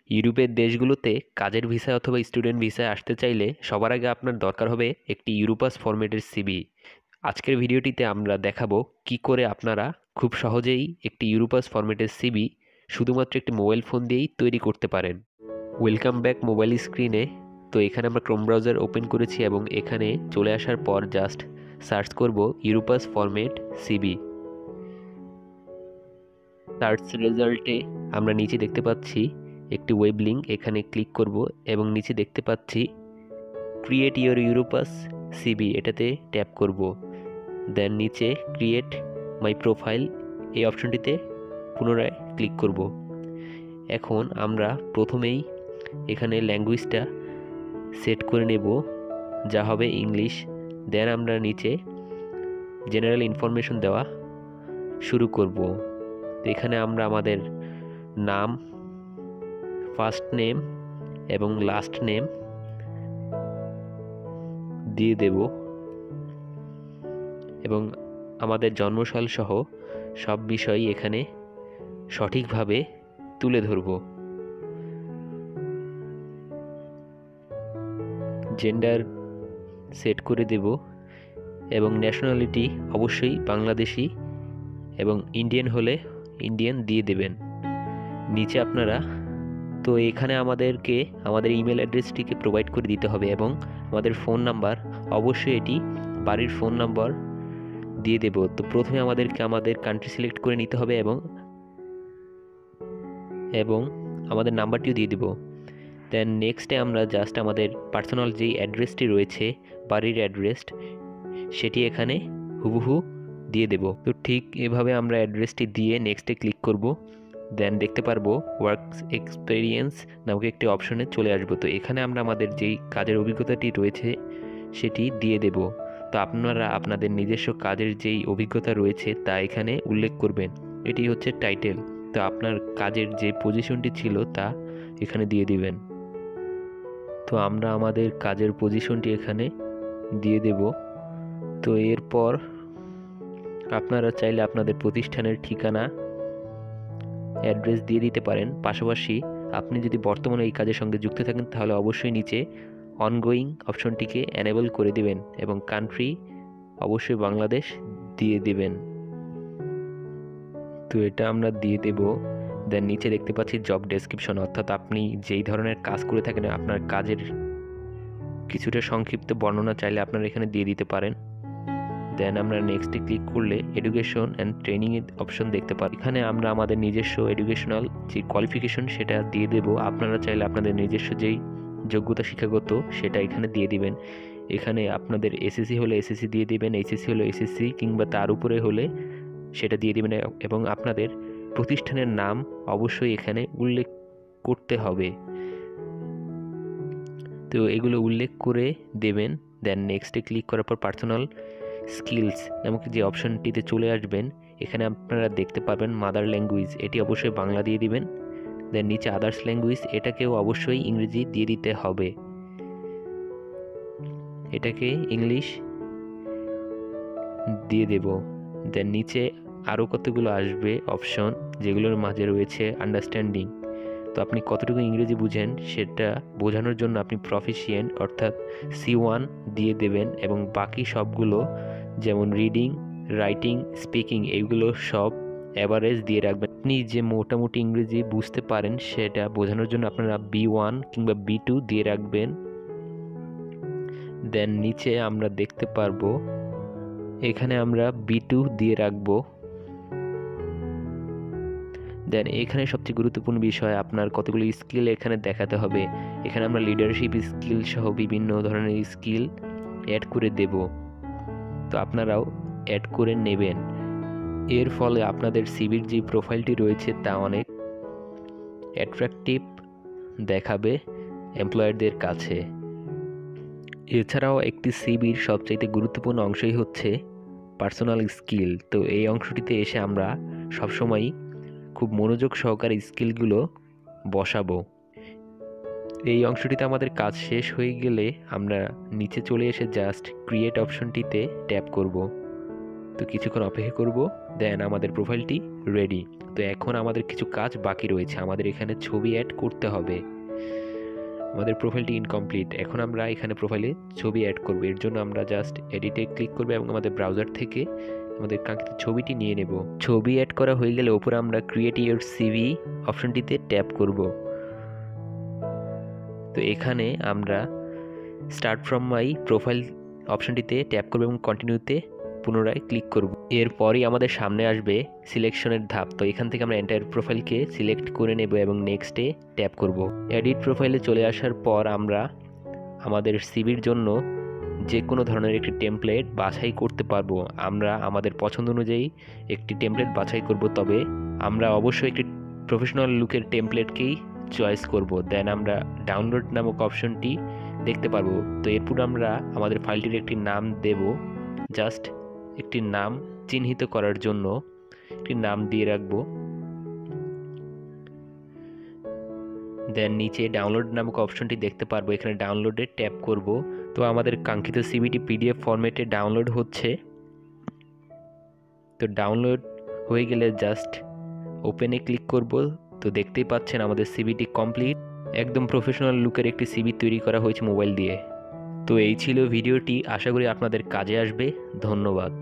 ইউরোপের দেশগুলোতে কাজের ভিসায় অথবা স্টুডেন্ট ভিসায় আসতে চাইলে সবার আগে আপনার দরকার হবে একটি ইউরোপাস ফরম্যাটের সিভি। আজকের ভিডিওটিতে আমরা দেখাবো কি করে আপনারা খুব সহজেই একটি ইউরোপাস ফরম্যাটের সিভি শুধুমাত্র একটি মোবাইল ফোন দিয়েই তৈরি করতে পারেন। ওয়েলকাম ব্যাক মোবাইল স্ক্রিনে। তো এখানে আমরা ক্রোম ব্রাউজার ওপেন করেছি এবং এখানে চলে আসার পর জাস্ট সার্চ করব ইউরোপাস ফরম্যাট সিভি। সার্চ রেজাল্টে আমরা নিচে দেখতে পাচ্ছি একটি ওয়েব লিঙ্ক, এখানে ক্লিক করব এবং নিচে দেখতে পাচ্ছি ক্রিয়েট ইউরোপাস সিভি, এটাতে ট্যাপ করব। দেন নিচে ক্রিয়েট মাই প্রোফাইল এই অপশনটিতে পুনরায় ক্লিক করব। এখন আমরা প্রথমেই এখানে ল্যাঙ্গুয়েজটা সেট করে নেব, যা হবে ইংলিশ। দেন আমরা নিচে জেনারেল ইনফরমেশন দেওয়া শুরু করব। তো এখানে আমরা আমাদের নাম, ফার্স্ট নেম এবং লাস্ট নেম দিয়ে দেব এবং আমাদের জন্মসাল সহ সব বিষয়ই এখানে সঠিকভাবে তুলে ধরব। জেন্ডার সেট করে দেব এবং ন্যাশনালিটি অবশ্যই বাংলাদেশি এবং ইন্ডিয়ান হলে ইন্ডিয়ান দিয়ে দেবেন। নিচে আপনারা তো এখানে আমাদেরকে আমাদের ইমেল অ্যাড্রেসটিকে প্রোভাইড করে দিতে হবে এবং আমাদের ফোন নাম্বার, অবশ্যই এটি বাড়ির ফোন নাম্বার দিয়ে দেব। তো প্রথমে আমাদেরকে আমাদের কান্ট্রি সিলেক্ট করে নিতে হবে এবং আমাদের নাম্বারটিও দিয়ে দেব। দেন নেক্সটে আমরা জাস্ট আমাদের পার্সোনাল যেই অ্যাড্রেসটি রয়েছে, বাড়ির অ্যাড্রেস, সেটি এখানে হুবহু দিয়ে দেব। তো ঠিক এভাবে আমরা অ্যাড্রেসটি দিয়ে নেক্সটে ক্লিক করব। দেন দেখতে পারবো ওয়ার্ক এক্সপেরিয়েন্স নামক একটি অপশনে চলে আসবো। তো এখানে আমরা আমাদের যেই কাজের অভিজ্ঞতাটি রয়েছে সেটি দিয়ে দেব। তো আপনারা আপনাদের নিজস্ব কাজের যেই অভিজ্ঞতা রয়েছে তা এখানে উল্লেখ করবেন। এটি হচ্ছে টাইটেল। তো আপনার কাজের যে পজিশনটি ছিল তা এখানে দিয়ে দিবেন। তো আমরা আমাদের কাজের পজিশনটি এখানে দিয়ে দেব। তো এরপর আপনারা চাইলে আপনাদের প্রতিষ্ঠানের ঠিকানা, অ্যাড্রেস দিয়ে দিতে পারেন। পাশাপাশি আপনি যদি বর্তমানে এই কাজের সঙ্গে যুক্ত থাকেন তাহলে অবশ্যই নিচে অনগোয়িং অপশনটিকে এনেবল করে দিবেন এবং কান্ট্রি অবশ্যই বাংলাদেশ দিয়ে দিবেন। তো এটা আমরা দিয়ে দেব। দেন নিচে দেখতে পাচ্ছি জব ডেসক্রিপশন, অর্থাৎ আপনি যেই ধরনের কাজ করে থাকেন আপনার কাজের কিছুটা সংক্ষিপ্ত বর্ণনা চাইলে আপনারা এখানে দিয়ে দিতে পারেন। দেন আমরা নেক্সটে ক্লিক করলে এডুকেশন অ্যান্ড ট্রেনিং এর অপশন দেখতে পাই। এখানে আমরা আমাদের নিজস্ব এডুকেশনাল যে কোয়ালিফিকেশন সেটা দিয়ে দেব। আপনারা চাইলে আপনাদের নিজস্ব যেই যোগ্যতা শিক্ষাগত সেটা এখানে দিয়ে দিবেন। এখানে আপনাদের এসএসসি হলে এসএসসি দিয়ে দিবেন, এইচএসসি হলে এসএসসি কিংবা তার উপরে হলে সেটা দিয়ে দিবেন এবং আপনাদের প্রতিষ্ঠানের নাম অবশ্যই এখানে উল্লেখ করতে হবে। তো এগুলো উল্লেখ করে দেবেন। দেন নেক্সটে ক্লিক করার পর পার্সোনাল স্কিলস নামক যে অপশনটিতে চলে আসবেন। এখানে আপনারা দেখতে পাবেন মাদার ল্যাঙ্গুয়েজ, এটি অবশ্যই বাংলা দিয়ে দিবেন। দেন নিচে আদার্স ল্যাঙ্গুয়েজ, এটাকেও অবশ্যই ইংরেজি দিয়ে দিতে হবে, এটাকে ইংলিশ দিয়ে দেব। দেন নিচে আরও কতগুলো আসবে অপশন, যেগুলোর মাঝে রয়েছে আন্ডারস্ট্যান্ডিং। তো আপনি কতটুকু ইংরেজি বুঝেন সেটা বোঝানোর জন্য আপনি প্রফিশিয়েন্ট অর্থাৎ C1 দিয়ে দেবেন এবং বাকি সবগুলো যেমন রিডিং, রাইটিং, স্পিকিং এইগুলো সব অ্যাভারেজ দিয়ে রাখবেন। আপনি যে মোটামুটি ইংরেজি বুঝতে পারেন সেটা বোঝানোর জন্য আপনারা B1 কিংবা B2 দিয়ে রাখবেন। দেন নিচে আমরা দেখতে পারবো এখানে আমরা B2 দিয়ে রাখবো। দেন এখানে সবচেয়ে গুরুত্বপূর্ণ বিষয় আপনার কতগুলো স্কিল এখানে দেখাতে হবে। এখানে আমরা লিডারশিপ স্কিল সহ বিভিন্ন ধরনের স্কিল অ্যাড করে দেব। তো আপনারাও অ্যাড করে নেবেন। এর ফলে আপনাদের সিভির যে প্রোফাইলটি রয়েছে তা অনেক অ্যাট্রাকটিভ দেখাবে এমপ্লয়ারদের কাছে। এছাড়াও একটি সিভির সবচাইতে গুরুত্বপূর্ণ অংশই হচ্ছে পার্সোনাল স্কিল। তো এই অংশটিতে এসে আমরা সবসময় খুব মনোযোগ সহকারে স্কিলগুলো বসাবো। এই অংশটিতে আমাদের কাজ শেষ হয়ে গেলে আমরা নিচে চলে এসে জাস্ট ক্রিয়েট অপশনটিতে ট্যাপ করব। তো কিছুক্ষণ অপেক্ষা করব, দেন আমাদের প্রোফাইলটি রেডি। তো এখন আমাদের কিছু কাজ বাকি রয়েছে, আমাদের এখানে ছবি অ্যাড করতে হবে। আমাদের প্রোফাইলটি ইনকমপ্লিট, এখন আমরা এখানে প্রোফাইলে ছবি অ্যাড করব। এর জন্য আমরা জাস্ট এডিটে ক্লিক করব এবং আমাদের ব্রাউজার থেকে আমাদের কাঙ্ক্ষিত ছবিটি নিয়ে নেব। ছবি অ্যাড করা হয়ে গেলে ওপরে আমরা ক্রিয়েট ইউর সিভি অপশনটিতে ট্যাপ করব। তো এখানে আমরা স্টার্ট ফ্রম মাই প্রোফাইল অপশনটিতে ট্যাপ করব এবং কন্টিনিউতে পুনরায় ক্লিক করব। এরপরই আমাদের সামনে আসবে সিলেকশনের ধাপ। তো এখান থেকে আমরা এন্টায়ার প্রোফাইলকে সিলেক্ট করে নেব এবং নেক্সটে ট্যাপ করব। এডিট প্রোফাইলে চলে আসার পর আমরা আমাদের সিভির জন্য যে কোনো ধরনের একটি টেমপ্লেট বাছাই করতে পারবো। আমরা আমাদের পছন্দ অনুযায়ী একটি টেমপ্লেট বাছাই করব, তবে আমরা অবশ্যই একটি প্রফেশনাল লুকের টেমপ্লেটকেই চয়েস করব। দেন আমরা ডাউনলোড নামক অপশনটি দেখতে পারবো। তো এরপর আমরা আমাদের ফাইলটির একটি নাম দেব। জাস্ট একটি নাম চিহ্নিত করার জন্য একটি নাম দিয়ে রাখবো। দেন নিচে ডাউনলোড নামক অপশনটি দেখতে পারবো, এখানে ডাউনলোডে ট্যাপ করব। তো আমাদের কাঙ্ক্ষিত সিভিটি পিডিএফ ফরম্যাটে ডাউনলোড হচ্ছে। তো ডাউনলোড হয়ে গেলে জাস্ট ওপেনে ক্লিক করব। তো দেখতেই পাচ্ছেন আমাদের সিভিটি কমপ্লিট। একদম প্রফেশনাল লুকের একটি সিভি তৈরি করা হয়েছে মোবাইল দিয়ে। তো এই ছিল ভিডিওটি, আশা করি আপনাদের কাজে আসবে। ধন্যবাদ।